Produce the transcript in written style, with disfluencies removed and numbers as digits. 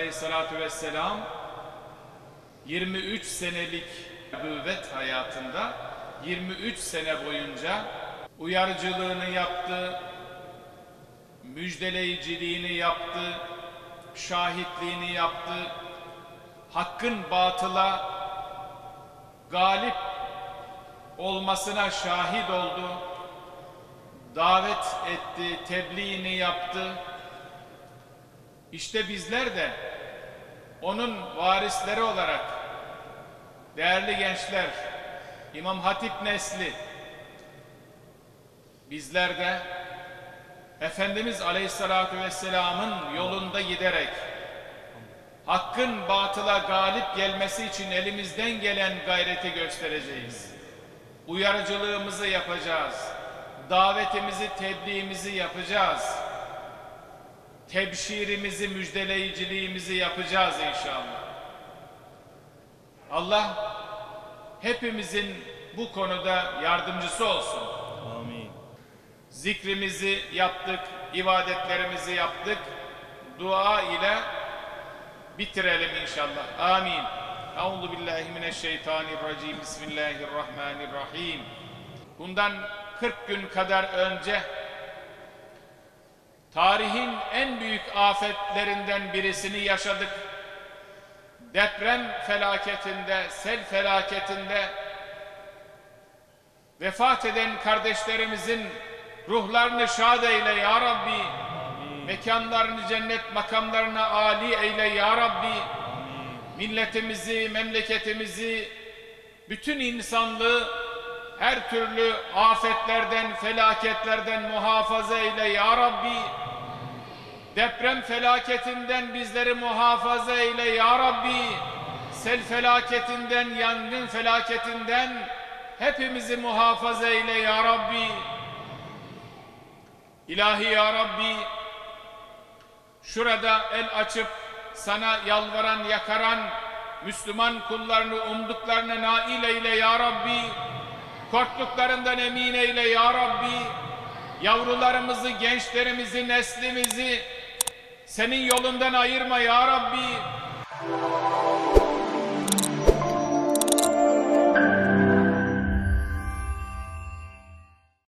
Aleyhissalatu vesselam 23 senelik nübüvvet hayatında 23 sene boyunca uyarıcılığını yaptı, müjdeleyiciliğini yaptı, şahitliğini yaptı, hakkın batıla galip olmasına şahit oldu, davet etti, tebliğini yaptı. İşte bizler de onun varisleri olarak değerli gençler, İmam Hatip nesli, bizler de Efendimiz Aleyhisselatü Vesselam'ın yolunda giderek hakkın batıla galip gelmesi için elimizden gelen gayreti göstereceğiz. Uyarıcılığımızı yapacağız. Davetimizi, tebliğimizi yapacağız. Tebşirimizi, müjdeleyiciliğimizi yapacağız inşallah. Allah hepimizin bu konuda yardımcısı olsun. Amin. Zikrimizi yaptık, ibadetlerimizi yaptık. Dua ile bitirelim inşallah. Amin. Euzubillahimineşşeytanirracim. Bismillahirrahmanirrahim. Bundan 40 gün kadar önce tarihin en büyük afetlerinden birisini yaşadık. Deprem felaketinde, sel felaketinde vefat eden kardeşlerimizin ruhlarını şad eyle ya Rabbi. Amin. Mekanlarını cennet makamlarına âli eyle ya Rabbi. Amin. Milletimizi, memleketimizi, bütün insanlığı her türlü afetlerden, felaketlerden muhafaza eyle ya Rabbi. Deprem felaketinden bizleri muhafaza eyle ya Rabbi. Sel felaketinden, yangın felaketinden hepimizi muhafaza eyle ya Rabbi. İlahi ya Rabbi, şurada el açıp sana yalvaran, yakaran Müslüman kullarını umduklarına nail eyle ya Rabbi. Korktuklarından emin eyle ya Rabbi. Yavrularımızı, gençlerimizi, neslimizi senin yolundan ayırma ya Rabbi.